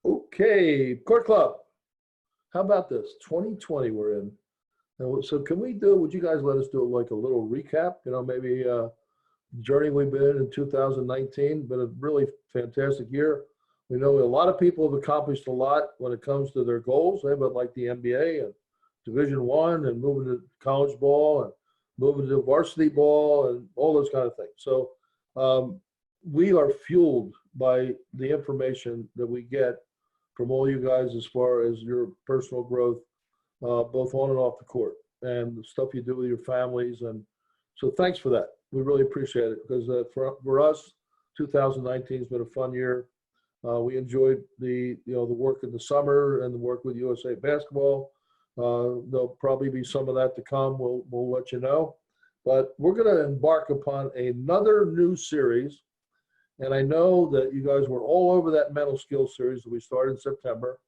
Okay, Court Club. How about this? 2020 we're in. So can we do, would you guys let us do like a little recap? Maybe journey we've been in 2019, been a really fantastic year. We know a lot of people have accomplished a lot when it comes to their goals. They have like the NBA and Division One and moving to college ball and moving to varsity ball and all those kind of things. So um, we are fueled by the information that we get from all you guys as far as your personal growth, both on and off the court, and the stuff you do with your families. And so thanks for that. We really appreciate it because for us, 2019 has been a fun year. We enjoyed the work in the summer and the work with USA Basketball. There'll probably be some of that to come. We'll let you know. But we're going to embark upon another new series. And I know that you guys were all over that mental skills series that we started in September.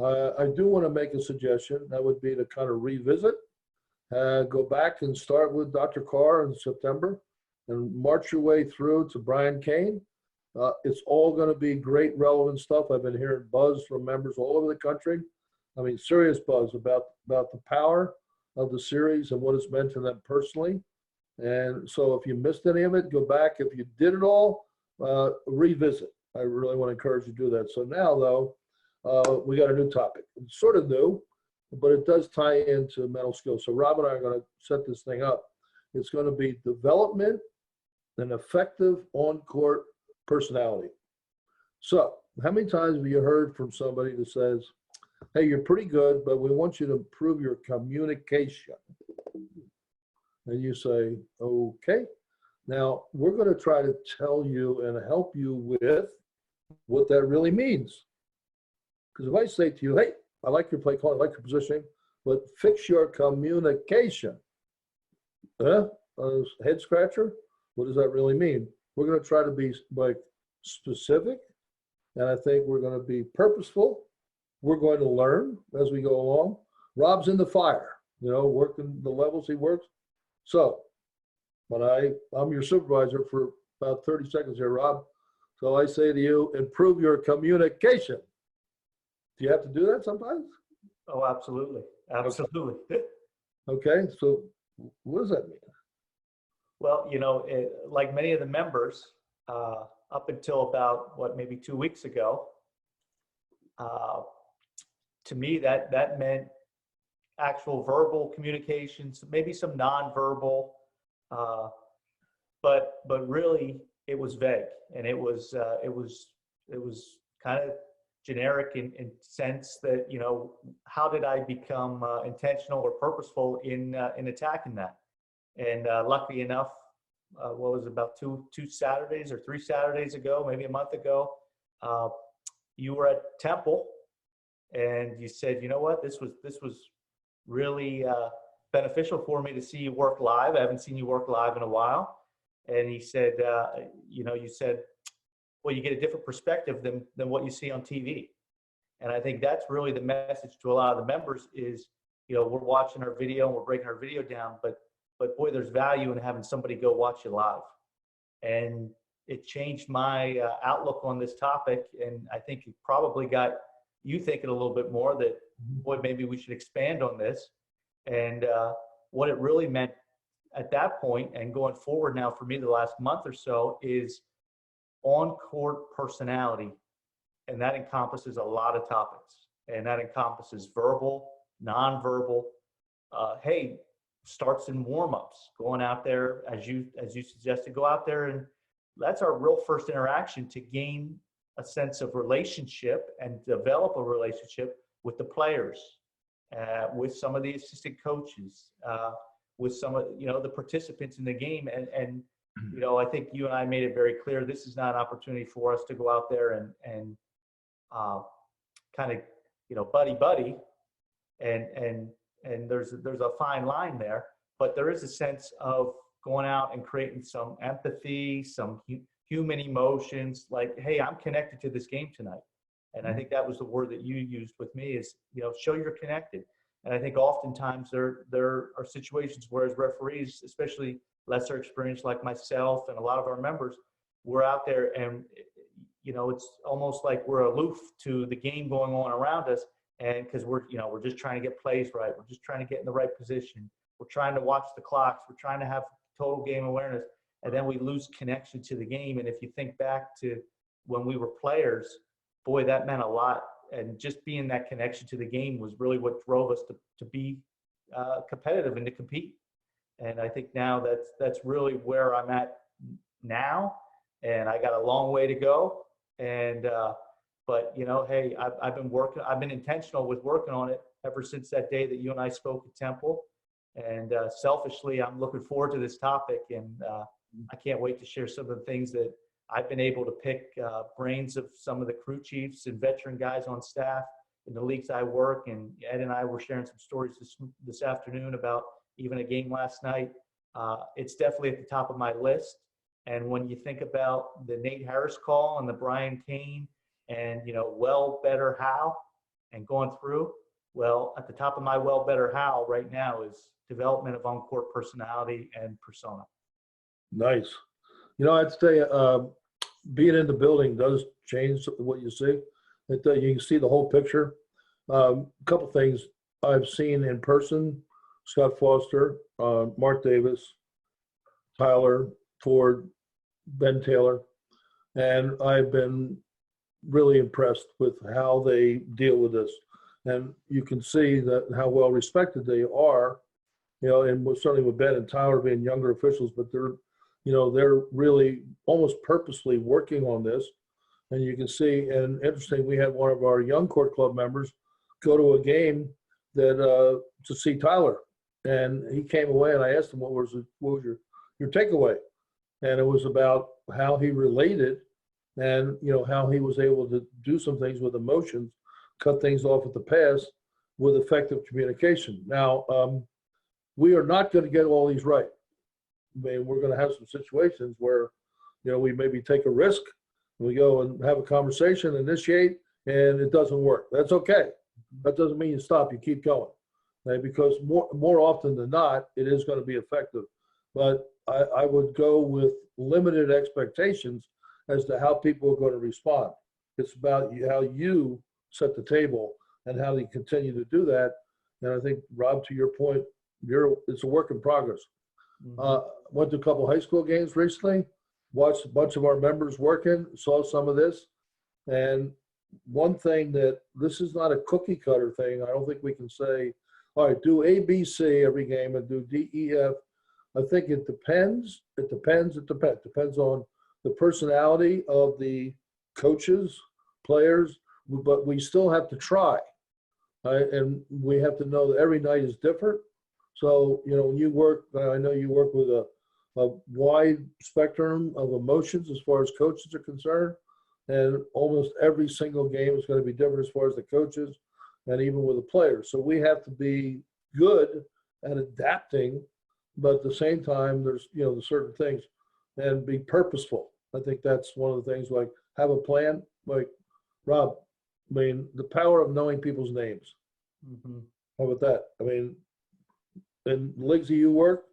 I do want to make a suggestion. That would be to kind of revisit, go back and start with Dr. Carr in September and march your way through to Brian Kane. It's all going to be great, relevant stuff. I've been hearing buzz from members all over the country. I mean, serious buzz about the power of the series and what it's meant to them personally. And so if you missed any of it, go back. If you did it all, revisit. I really want to encourage you to do that. So now, though, we got a new topic. It's sort of new, but it does tie into mental skills. So Rob and I are going to set this thing up. It's going to be development and effective on-court personality. So how many times have you heard from somebody that says, hey, you're pretty good, but we want you to improve your communication? And you say, okay. Now, we're going to try to tell you and help you with what that really means. Because if I say to you, hey, I like your play call, I like your positioning, but fix your communication. Head scratcher? What does that really mean? We're going to try to be like specific, and I think we're going to be purposeful. We're going to learn as we go along. Rob's in the fire, working the levels he works. So, but I'm your supervisor for about 30 seconds here, Rob. So I say to you, improve your communication. Do you have to do that sometimes? Oh, absolutely. Absolutely. Okay. So what does that mean? Well, like many of the members, up until about, maybe 2 weeks ago, to me, that meant actual verbal communications, maybe some nonverbal, but really it was vague, and it was kind of generic in sense that how did I become intentional or purposeful in attacking that? And luckily enough, what was it, about two Saturdays or 3 Saturdays ago, maybe a month ago, you were at Temple, and you said, you know what, this was really beneficial for me to see you work live. I haven't seen you work live in a while. And he said, you said, well, you get a different perspective than what you see on TV. And I think that's really the message to a lot of the members is, we're watching our video and we're breaking our video down, but boy, there's value in having somebody go watch you live. And it changed my outlook on this topic. And I think it probably got you thinking a little bit more that, boy, maybe we should expand on this. And what it really meant at that point and going forward now for me the last month or so is on-court personality. And that encompasses a lot of topics. And that encompasses verbal, nonverbal, starts in warm-ups, going out there, as you suggested, go out there, and that's our real first interaction to gain a sense of relationship and develop a relationship with the players, with some of the assistant coaches, with some of the participants in the game, and I think you and I made it very clear this is not an opportunity for us to go out there and kind of buddy, and there's a fine line there, but there is a sense of going out and creating some empathy, some human emotions, like, hey, I'm connected to this game tonight. And I think that was the word that you used with me is, show you're connected. And I think oftentimes there are situations where as referees, especially lesser experienced like myself and a lot of our members, we're out there and it's almost like we're aloof to the game going on around us. And because we're just trying to get plays right. We're just trying to get in the right position. We're trying to watch the clocks. We're trying to have total game awareness. And then we lose connection to the game. And if you think back to when we were players, boy, that meant a lot. And just being that connection to the game was really what drove us to be competitive and to compete. And I think now that's really where I'm at now. And I got a long way to go. And but hey, I've been intentional with working on it ever since that day that you and I spoke at Temple. And selfishly, I'm looking forward to this topic, and I can't wait to share some of the things that I've been able to pick brains of some of the crew chiefs and veteran guys on staff in the leagues I work. And Ed and I were sharing some stories this afternoon about even a game last night. It's definitely at the top of my list. And when you think about the Nate Harris call and the Brian Kane and, well, better, how, and going through, well, at the top of my well, better, how right now is development of on-court personality and persona. Nice. I'd say being in the building does change what you see. You can see the whole picture. A couple things I've seen in person: Scott Foster, Mark Davis, Tyler Ford, Ben Taylor, and I've been really impressed with how they deal with this. And you can see that how well respected they are, and certainly with Ben and Tyler being younger officials, but they're really almost purposely working on this. And you can see, and interesting, we had one of our young court club members go to a game that to see Tyler, and he came away, and I asked him what was your takeaway, and it was about how he related, and how he was able to do some things with emotions, cut things off at the pass with effective communication. Now, we are not going to get all these right. I mean, we're going to have some situations where, we maybe take a risk, and we go and have a conversation, initiate, and it doesn't work. That's okay. That doesn't mean you stop, you keep going. Right? Because more often than not, it is going to be effective. But I would go with limited expectations as to how people are going to respond. It's about how you set the table and how you continue to do that. And I think, Rob, to your point, it's a work in progress. Went to a couple high school games recently, watched a bunch of our members working, saw some of this. And one thing this is not a cookie cutter thing. I don't think we can say, all right, do A, B, C every game and do D, E, F. I think it depends. It depends on the personality of the coaches, players, but we still have to try. And we have to know that every night is different. So, when you work, I know you work with a wide spectrum of emotions as far as coaches are concerned. And almost every single game is going to be different as far as the coaches and even with the players. So we have to be good at adapting, but at the same time, there's, the certain things, and be purposeful. I think that's one of the things, like have a plan. Like, Rob, I mean, the power of knowing people's names. How about that? I mean, in leagues that you work,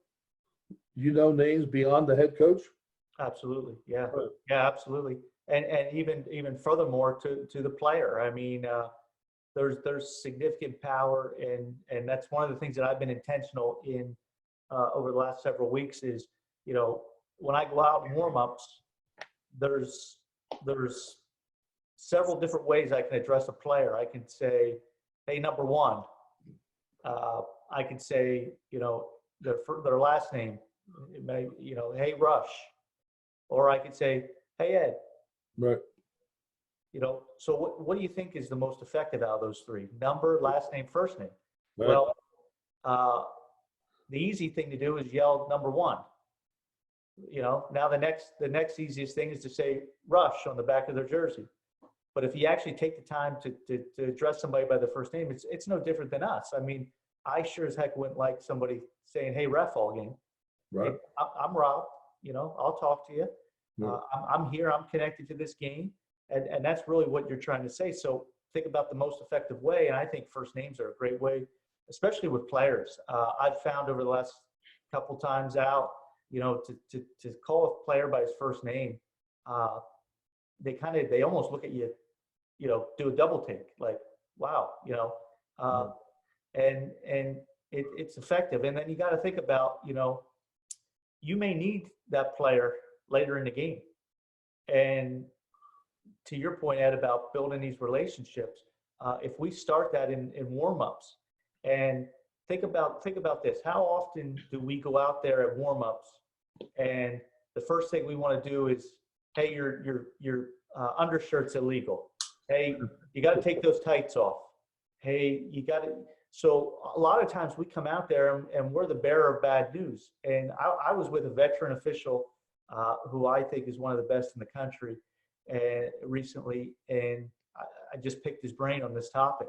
names beyond the head coach? Absolutely. Yeah. Right. Yeah, absolutely. And even furthermore to the player. I mean, there's significant power, and that's one of the things that I've been intentional in over the last several weeks is, when I go out in warm-ups, there's several different ways I can address a player. I can say, hey, number one. I can say, their last name. It may, hey, Rush. Or I could say, hey, Ed. Right. So what do you think is the most effective out of those three? Number, last name, first name. Right. Well, the easy thing to do is yell number one. Now the next easiest thing is to say Rush on the back of their jersey. But if you actually take the time to address somebody by their first name, it's no different than us. I mean, I sure as heck wouldn't like somebody saying, hey, ref, all game. Right. Hey, I'm Rob. I'll talk to you. Yeah. I'm here. I'm connected to this game. And that's really what you're trying to say. So think about the most effective way. And I think first names are a great way, especially with players. I've found over the last couple times out, to call a player by his first name, they almost look at you, do a double take, like, wow, and it's effective. And then you got to think about, you may need that player later in the game. And to your point, Ed, about building these relationships, if we start that in warm-ups, and think about this, how often do we go out there at warm-ups and the first thing we want to do is, hey, your undershirt's illegal. Hey, you got to take those tights off. Hey, you got to. So a lot of times we come out there and we're the bearer of bad news. And I was with a veteran official who I think is one of the best in the country recently, and I just picked his brain on this topic.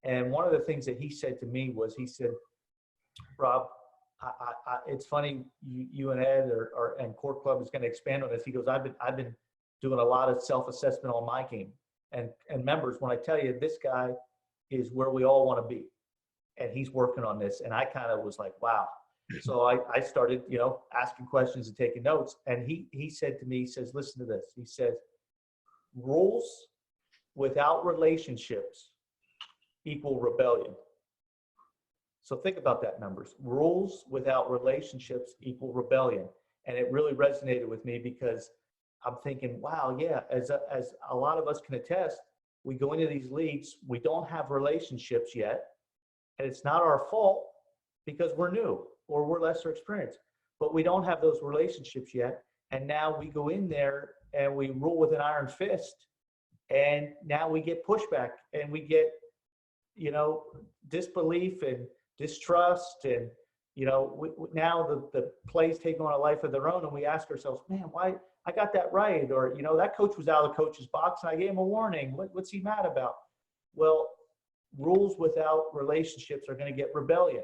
And one of the things that he said to me was, he said, Rob, it's funny, you and Ed and Court Club is going to expand on this. He goes, I've been doing a lot of self-assessment on my game, and members, when I tell you, this guy is where we all want to be, and he's working on this. And I kind of was like, wow. So I started, asking questions and taking notes. And he said to me, he says, listen to this. He says, rules without relationships equal rebellion. So think about that, members. Rules without relationships equal rebellion. And it really resonated with me, because I'm thinking, wow, yeah, as a lot of us can attest, we go into these leagues, we don't have relationships yet, and it's not our fault because we're new or we're lesser experienced, but we don't have those relationships yet. And now we go in there and we rule with an iron fist, and now we get pushback, and we get, disbelief and distrust, and now the play's taking on a life of their own, and we ask ourselves, man, why I got that right? Or that coach was out of the coach's box and I gave him a warning. What's he mad about? Well, rules without relationships are going to get rebellion.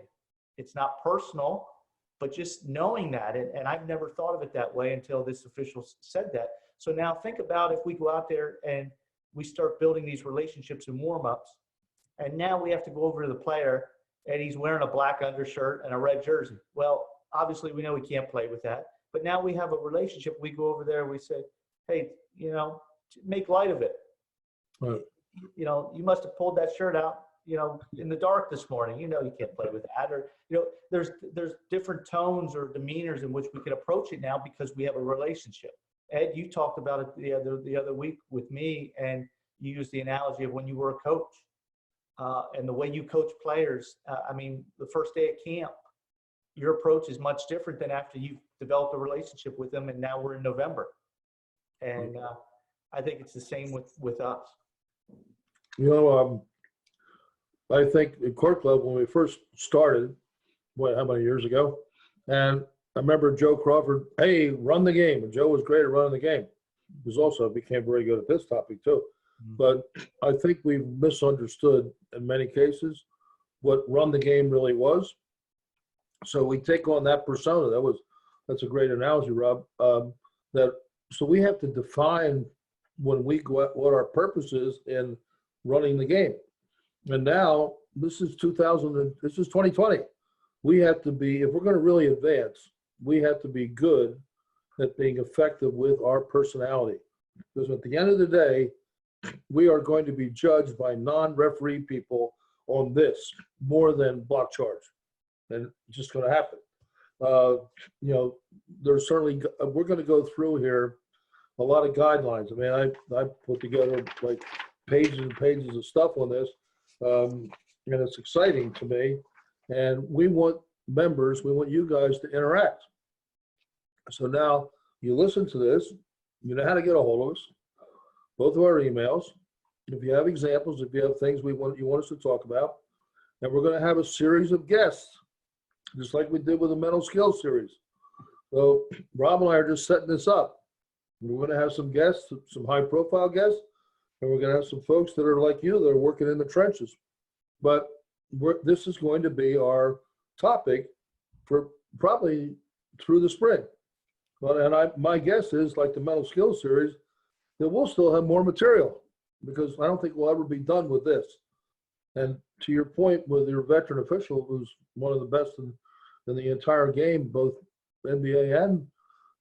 It's not personal, but just knowing that, and I've never thought of it that way until this official said that. So now think about if we go out there and we start building these relationships in warm-ups, and now we have to go over to the player and he's wearing a black undershirt and a red jersey. Well, obviously we know we can't play with that, but now we have a relationship. We go over there and we say, hey, make light of it. Right. You must have pulled that shirt out, in the dark this morning. You can't play with that. Or, there's different tones or demeanors in which we can approach it now because we have a relationship. Ed, you talked about it the other week with me, and you used the analogy of when you were a coach. And the way you coach players, the first day at camp, your approach is much different than after you've developed a relationship with them, and now we're in November. And I think it's the same with us. I think in Court Club, when we first started, how many years ago? And I remember Joe Crawford, hey, run the game. And Joe was great at running the game. He also became very good at this topic too. But I think we've misunderstood in many cases what run the game really was. So we take on that persona. That's a great analogy, Rob. So we have to define when we go out what our purpose is in running the game. And now this is 2020. We have to be, if we're going to really advance, we have to be good at being effective with our personality. Because at the end of the day, we are going to be judged by non-referee people on this more than block charge. And it's just going to happen. There's certainly, we're going to go through here a lot of guidelines. I put together like pages and pages of stuff on this. And it's exciting to me. And we want you guys to interact. So now you listen to this, you know how to get a hold of us, both of our emails. If you have examples, if you have things you want us to talk about, and we're going to have a series of guests, just like we did with the mental skills series. So Rob and I are just setting this up. We're going to have some guests, some high profile guests, and we're going to have some folks that are like you that are working in the trenches. But this is going to be our topic for probably through the spring. My guess is, like the mental skills series, that we'll still have more material, because I don't think we'll ever be done with this. And to your point with your veteran official, who's one of the best in the entire game, both NBA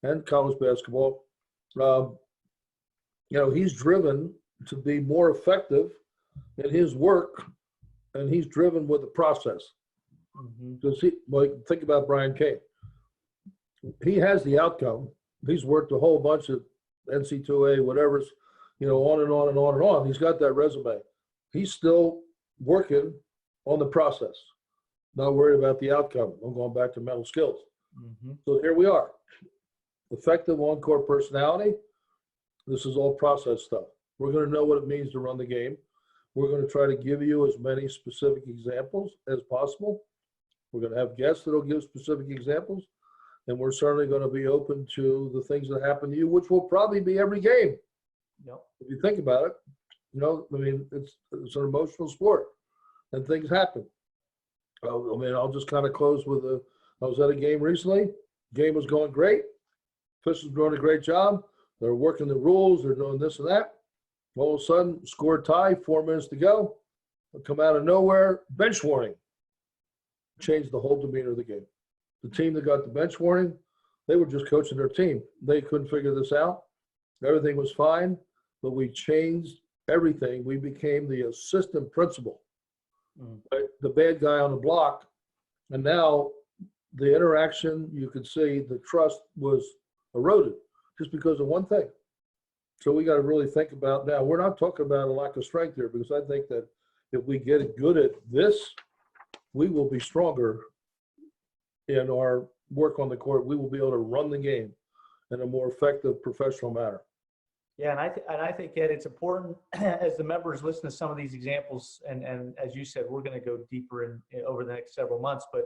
and college basketball, he's driven to be more effective in his work, and he's driven with the process. Mhm. Because think about Brian Kane. He has the outcome. He's worked a whole bunch of NC2A, whatever's, on and on and on and on. He's got that resume. He's still working on the process, not worried about the outcome. I'm going back to mental skills. Mhm. So here we are. Effective on-court personality. This is all process stuff. We're going to know what it means to run the game. We're going to try to give you as many specific examples as possible. We're going to have guests that will give specific examples. And we're certainly going to be open to the things that happen to you, which will probably be every game. Yep. If you think about it, it's an emotional sport and things happen. I'll just kind of close with I was at a game recently. Game was going great. Officials doing a great job. They're working the rules. They're doing this and that. All of a sudden, score tie, 4 minutes to go. They'll come out of nowhere, bench warning. Changed the whole demeanor of the game. The team that got the bench warning, they were just coaching their team. They couldn't figure this out. Everything was fine, but we changed everything. We became the assistant principal, right? The bad guy on the block. And now the interaction, you could see the trust was eroded just because of one thing. So we got to really think about now. We're not talking about a lack of strength here, because I think that if we get good at this, we will be stronger in our work on the court. We will be able to run the game in a more effective professional manner. Yeah, and I think, Ed, it's important as the members listen to some of these examples, and as you said, we're going to go deeper in over the next several months, but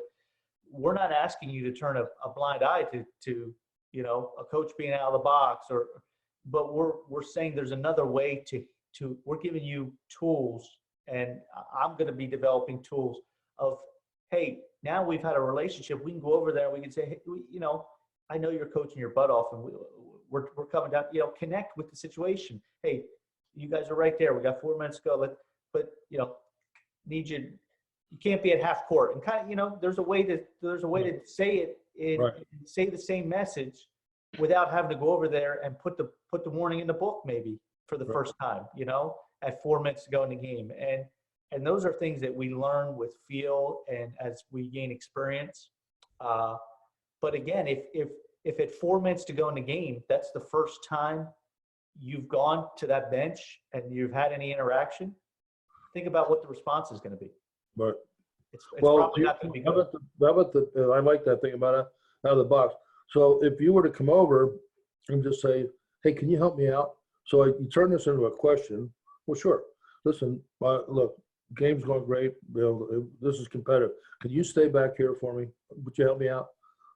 we're not asking you to turn a blind eye to a coach being out of the box, but we're saying there's another way to we're giving you tools, and I'm going to be developing tools of, hey, now we've had a relationship, we can go over there, we can say, hey, I know you're coaching your butt off, and we're coming down, connect with the situation. Hey, you guys are right there. We got 4 minutes to go. But need you. You can't be at half court, and kind of, there's a way to say it Right. say the same message without having to go over there and put the warning in the book but for the Right. first time, at 4 minutes to go in the game. And those are things that we learn with feel and as we gain experience. But again, if at 4 minutes to go in the game, that's the first time you've gone to that bench and you've had any interaction, think about what the response is going to be. But It's probably not going to be good. I like that thing about out of the box. So if you were to come over and just say, hey, can you help me out? So you turn this into a question. Well, sure. Listen, look, game's going great. This is competitive. Can you stay back here for me? Would you help me out?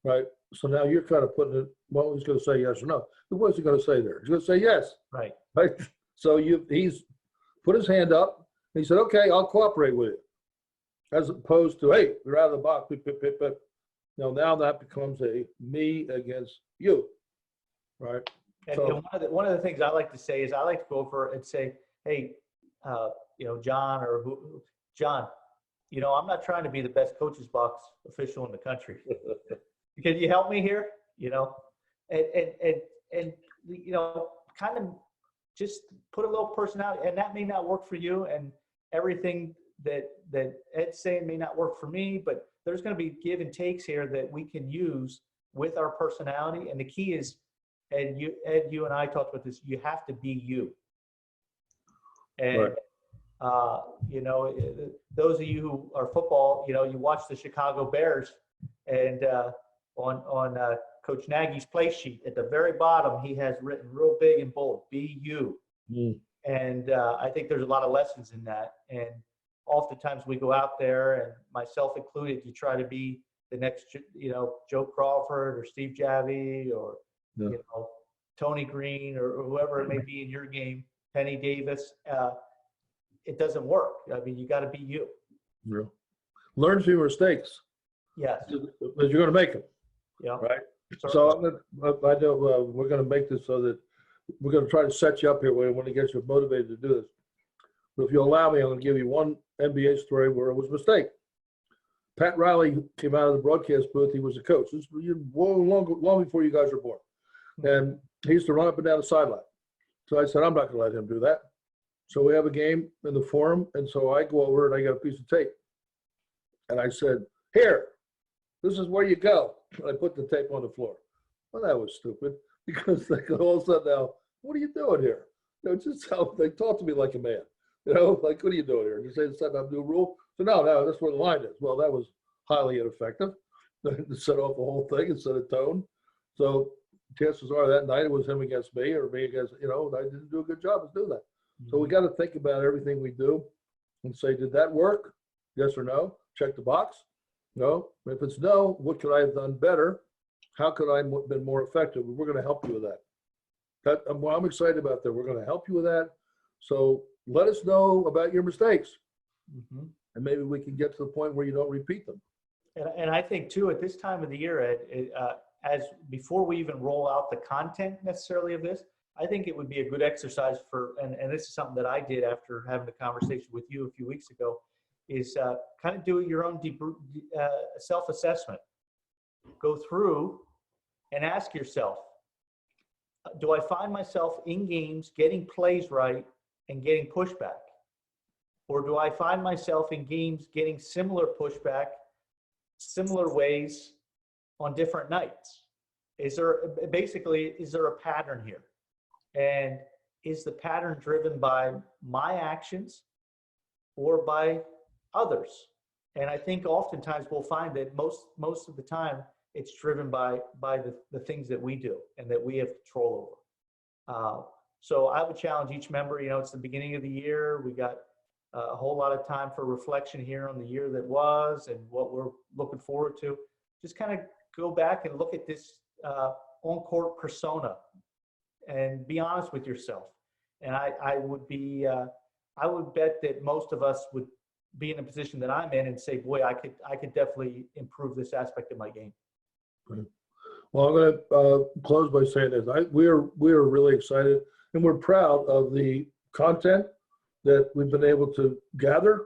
Right. So now you're kind of putting it, well, he's going to say yes or no. What's he going to say there? He's going to say yes. Right. Right. So he's put his hand up. And he said, okay, I'll cooperate with you. As opposed to, hey, you're out of the box. Now that becomes a me against you. Right. And So, one of the things I like to say is I like to go over and say, hey, John John, I'm not trying to be the best coach's box official in the country. Can you help me here? And kind of just put a little personality, and that may not work for you, and everything that Ed's saying may not work for me, but there's going to be give and takes here that we can use with our personality. And the key is, Ed, you and I talked about this, you have to be you. And, right. Those of you who are football, you watch the Chicago Bears, and on Coach Nagy's play sheet, at the very bottom, he has written real big and bold, be you. Mm. And I think there's a lot of lessons in that. And oftentimes we go out there, and myself included, you try to be the next, Joe Crawford or Steve Javie or, Tony Green or whoever it may be in your game, Penny Davis. It doesn't work. I mean, you got to be you. Yeah. Learn from your mistakes. Yes. Because you're going to make them. Yeah. Right. Certainly. So I know we're going to make this so that we're going to try to set you up here when it gets you motivated to do this. But if you allow me, I'm going to give you one NBA story where it was a mistake. Pat Riley came out of the broadcast booth. He was a coach. This was long before you guys were born. And he used to run up and down the sideline. So I said, I'm not going to let him do that. So we have a game in the forum. And so I go over and I got a piece of tape. And I said, here, this is where you go. And I put the tape on the floor. Well, that was stupid because like all of a sudden now, what are you doing here? You know, just how they talk to me like a man. You know, like, what are you doing here? You say the set up new rule. So no, that's where the line is. Well, that was highly ineffective to set off the whole thing and set a tone. So chances are that night it was him against me or me against, you know, I didn't do a good job of doing that. So we got to think about everything we do and say, did that work? Yes or no? Check the box. No. If it's no, what could I have done better? How could I have been more effective? We're going to help you with that. Well, I'm excited about that. We're going to help you with that. So let us know about your mistakes. And maybe we can get to the point where you don't repeat them. And I think too, at this time of the year, Ed, as before we even roll out the content necessarily of this, I think it would be a good exercise for, and this is something that I did after having a conversation with you a few weeks ago, is kind of do your own deep self-assessment. Go through and ask yourself, do I find myself in games getting plays right and getting pushback? Or do I find myself in games getting similar pushback, similar ways on different nights? Is there a pattern here? And is the pattern driven by my actions or by others? And I think oftentimes we'll find that most of the time it's driven by the things that we do and that we have control over. So I would challenge each member, you know, it's the beginning of the year. We got a whole lot of time for reflection here on the year that was and what we're looking forward to. Just kind of go back and look at this on-court persona and be honest with yourself. And I would bet that most of us would be in a position that I'm in and say, boy, I could definitely improve this aspect of my game. Right. Well, I'm going to close by saying this. We are really excited and we're proud of the content that we've been able to gather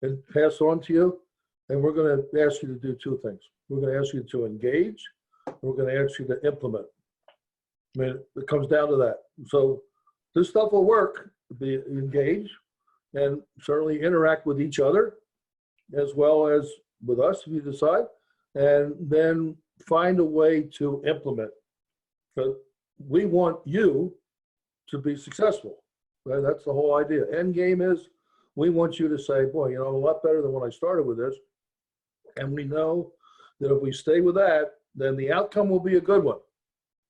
and pass on to you. And we're going to ask you to do two things. We're going to ask you to engage. And we're going to ask you to implement. I mean, it comes down to that. So this stuff will work. Be engaged and certainly interact with each other as well as with us if you decide, and then find a way to implement. But we want you to be successful. Right? That's the whole idea. End game is we want you to say, boy, you know, I'm a lot better than when I started with this. And we know that if we stay with that, then the outcome will be a good one.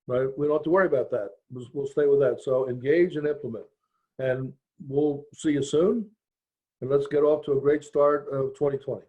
Right? We don't have to worry about that. We'll stay with that. So engage and implement. And we'll see you soon. And let's get off to a great start of 2020.